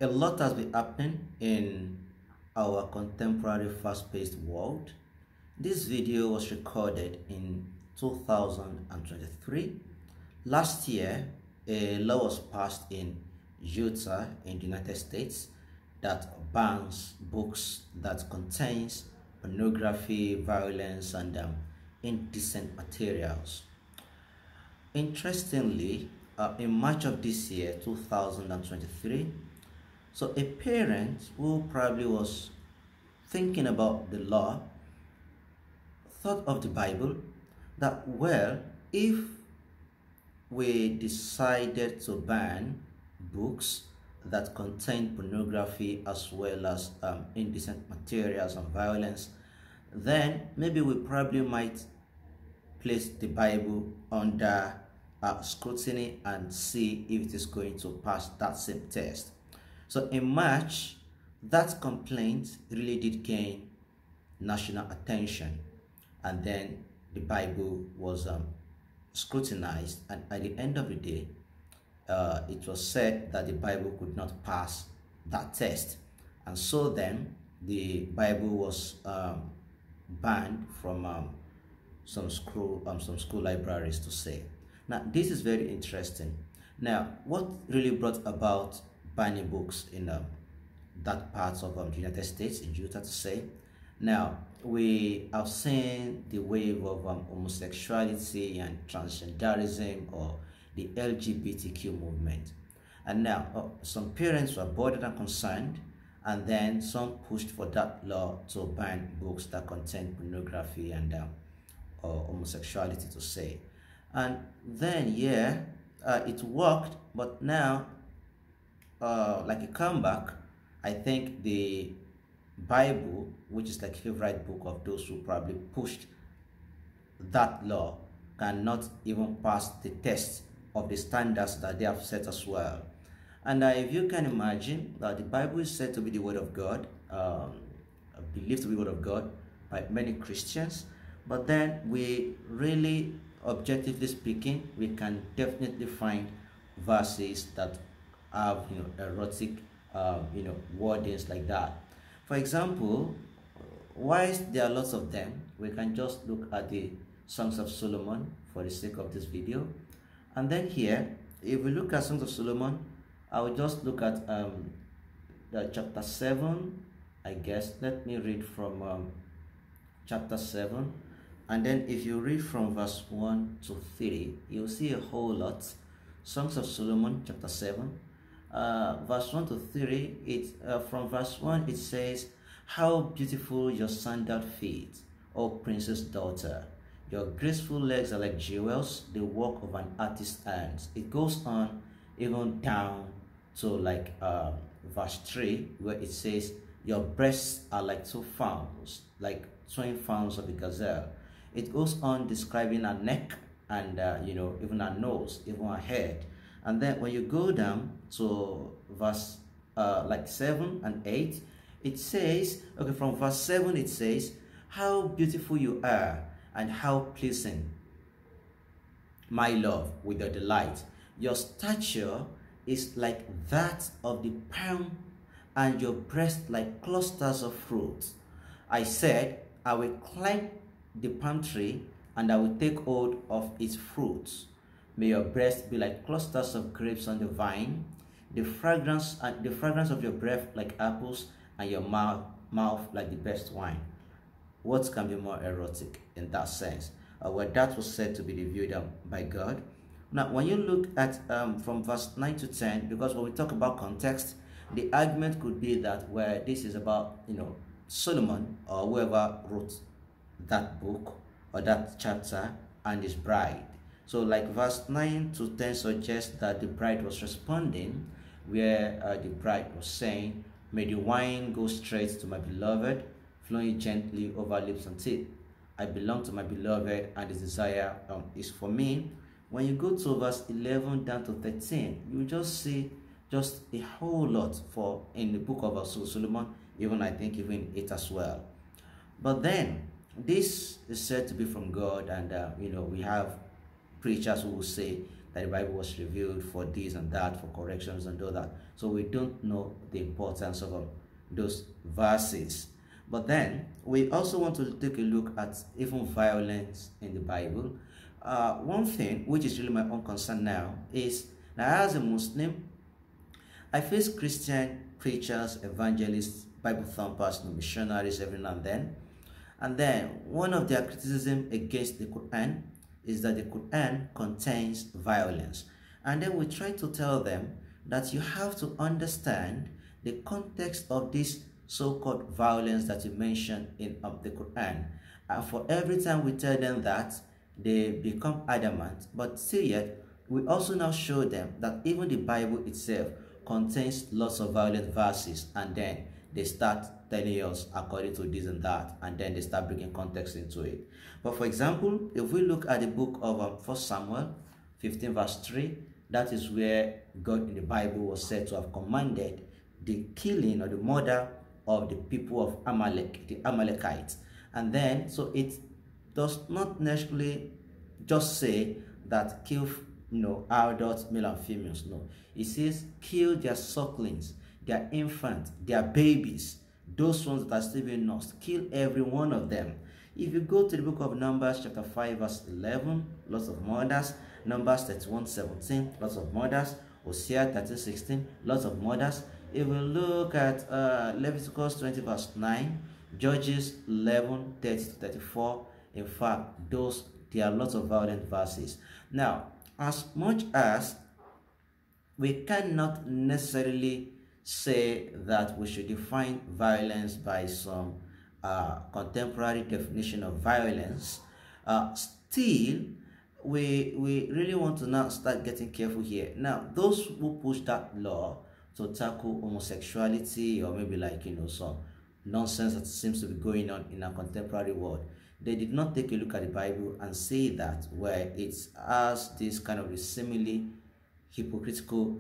A lot has been happening in our contemporary fast-paced world. This video was recorded in 2023. Last year, a law was passed in Utah in the United States that bans books that contains pornography, violence, and indecent materials. Interestingly, in March of this year, 2023, so a parent who probably was thinking about the law thought of the Bible that, well, if we decided to ban books that contain pornography as well as indecent materials and violence, then maybe we probably might place the Bible under scrutiny and see if it is going to pass that same test. So in March, that complaint really did gain national attention, and then the Bible was scrutinized, and at the end of the day, it was said that the Bible could not pass that test, and so then the Bible was banned from some school libraries to say. Now this is very interesting. Now what really brought about banning books in that part of the United States, in Utah to say? Now we have seen the wave of homosexuality and transgenderism, or the LGBTQ movement, and now some parents were bothered and concerned, and then some pushed for that law to ban books that contain pornography and or homosexuality to say. And then yeah, it worked, but now like a comeback, I think the Bible, which is like favorite book of those who probably pushed that law, cannot even pass the test of the standards that they have set as well. And if you can imagine that the Bible is said to be the word of God, believed to be the word of God by many Christians, but then we really, objectively speaking, we can definitely find verses that have erotic wordings like that. For example, whilst there are lots of them, we can just look at the Songs of Solomon for the sake of this video. And then here, if we look at Songs of Solomon, I will just look at chapter 7, I guess. Let me read from chapter 7. And then if you read from verse 1 to 3, you'll see a whole lot. Songs of Solomon, chapter 7. Verse 1 to 3, from verse 1 it says, "How beautiful your sandaled feet, O princess daughter! Your graceful legs are like jewels, the work of an artist's hands." It goes on even down to like verse 3, where it says, "Your breasts are like two fawns, like twin fawns of a gazelle." It goes on describing her neck and even her nose, even her head. And then when you go down to verse like 7 and 8, it says, okay, from verse 7 it says, "How beautiful you are, and how pleasing, my love, with your delight. Your stature is like that of the palm, and your breast like clusters of fruit. I said, I will climb the palm tree, and I will take hold of its fruits. May your breast be like clusters of grapes on the vine, the fragrance of your breath like apples, and your mouth like the best wine." What can be more erotic in that sense? Where that was said to be revealed by God. Now, when you look at from verse 9 to 10, because when we talk about context, the argument could be that where this is about, Solomon or whoever wrote that book or that chapter and his bride. So like verse 9 to 10 suggests that the bride was responding, where the bride was saying, "May the wine go straight to my beloved, flowing gently over lips and teeth. I belong to my beloved, and his desire is for me." When you go to verse 11 down to 13, you just see just a whole lot for in the book of Solomon, even I think even it as well. But then this is said to be from God, and we have preachers who will say that the Bible was revealed for this and that, for corrections and all that. So we don't know the importance of those verses. But then we also want to take a look at even violence in the Bible. One thing which is really my own concern now is that as a Muslim, I face Christian preachers, evangelists, Bible thumpers, missionaries every now and then. And then one of their criticism against the Quran is that the Quran contains violence. And then we try to tell them that you have to understand the context of this so-called violence that you mentioned in the Quran. And for every time we tell them that, they become adamant. But still yet, we also now show them that even the Bible itself contains lots of violent verses, and then they start telling us according to this and that, and then they start bringing context into it. But for example, if we look at the book of 1 Samuel 15 verse 3, that is where God in the Bible was said to have commanded the killing or the murder of the people of Amalek, the Amalekites. And then, so it does not necessarily just say that kill adults, male and females. No, it says kill their sucklings, their infants, their babies, those ones that are still being nursed. Kill every one of them. If you go to the book of Numbers chapter 5 verse 11, lots of murders. Numbers 31:17, lots of murders. Hosea 13:16, lots of murders. If we look at Leviticus 20 verse 9, Judges 11:30-34, in fact, there are lots of violent verses. Now, as much as we cannot necessarily say that we should define violence by some contemporary definition of violence, still we really want to now start getting careful here. Now, those who push that law to tackle homosexuality, or maybe some nonsense that seems to be going on in our contemporary world, they did not take a look at the Bible and say that where it has this kind of a seemingly hypocritical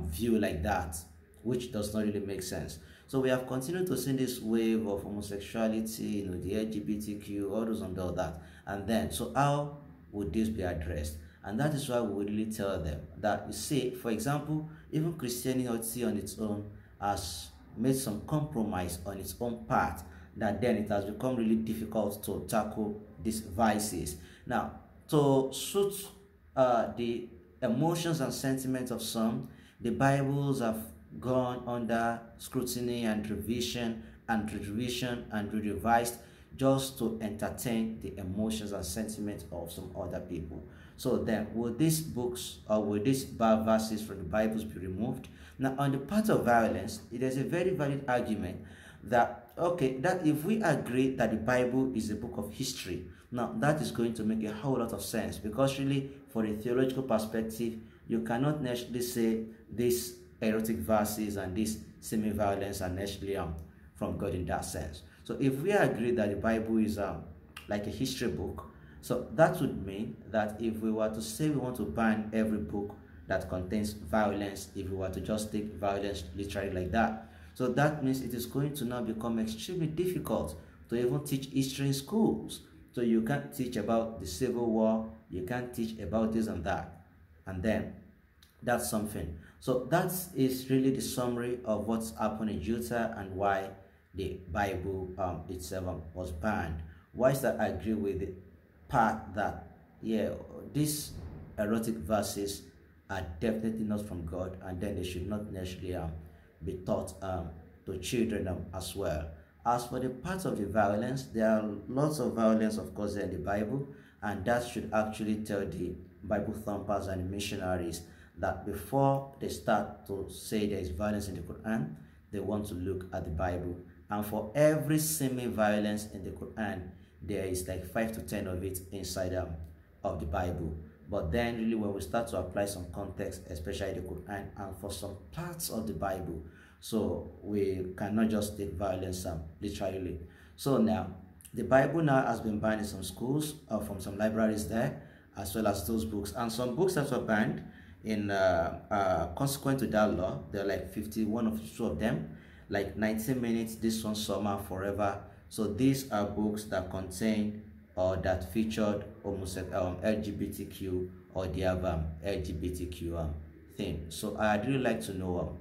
view like that, which does not really make sense. So we have continued to see this wave of homosexuality, the LGBTQ, all those and all that. And then, so how would this be addressed? And that is why we would really tell them that, you see, for example, even Christianity on its own has made some compromise on its own part, that then it has become really difficult to tackle these vices. Now, to suit the emotions and sentiments of some, the Bibles have gone under scrutiny and revision and revised just to entertain the emotions and sentiments of some other people. So then, will these books or will these bad verses from the Bibles be removed? Now, on the part of violence, it is a very valid argument that, okay, that if we agree that the Bible is a book of history, now that is going to make a whole lot of sense, because really, for a theological perspective, you cannot necessarily say these erotic verses and this semi-violence are necessarily from God in that sense. So if we agree that the Bible is like a history book, so that would mean that if we were to say we want to ban every book that contains violence, if we were to just take violence literally like that, so that means it is going to now become extremely difficult to even teach history in schools. So you can't teach about the Civil War, you can't teach about this and that. And then that's something. So that is really the summary of what's happened in Utah and why the Bible itself was banned. Why is that? I agree with the part that, yeah, these erotic verses are definitely not from God, and then they should not necessarily be taught to children as well. As for the part of the violence, there are lots of violence, of course, in the Bible, and that should actually tell the Bible thumpers and missionaries that before they start to say there is violence in the Quran, they want to look at the Bible. And for every semi-violence in the Quran, there is like 5 to 10 of it inside of the Bible. But then really when we start to apply some context, especially the Quran, and for some parts of the Bible, so we cannot just take violence literally. So now, the Bible now has been banned in some schools, from some libraries there, as well as those books. And some books that were banned in consequent to that law, there are like 51 or 52 of them, like 19 minutes, this one, Summer, Forever. So these are books that contain or that featured LGBTQ or they have LGBTQ thing. So I'd really like to know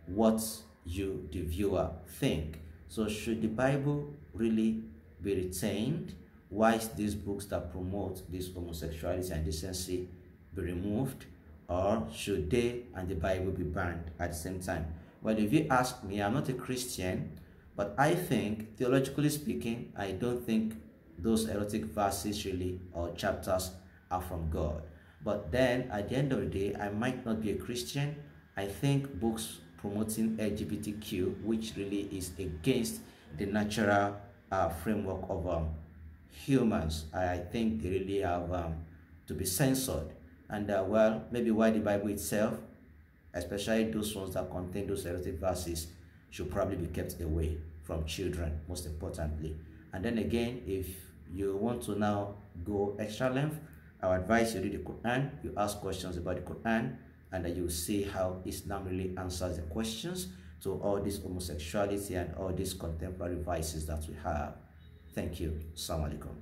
what you, the viewer, think. So should the Bible really be retained? Why is these books that promote this homosexuality and decency be removed? Or should they and the Bible be banned at the same time? Well, if you ask me, I'm not a Christian, but I think, theologically speaking, I don't think those erotic verses really or chapters are from God. But then at the end of the day, I might not be a Christian. I think books promoting LGBTQ, which really is against the natural framework of humans, I think they really have to be censored. And well, maybe why the Bible itself, especially those ones that contain those erotic verses, should probably be kept away from children, most importantly. And then again, if you want to now go extra length, I would advise you read the Quran, you ask questions about the Quran, and then you will see how Islam really answers the questions to all this homosexuality and all these contemporary vices that we have. Thank you. Assalamu alaikum.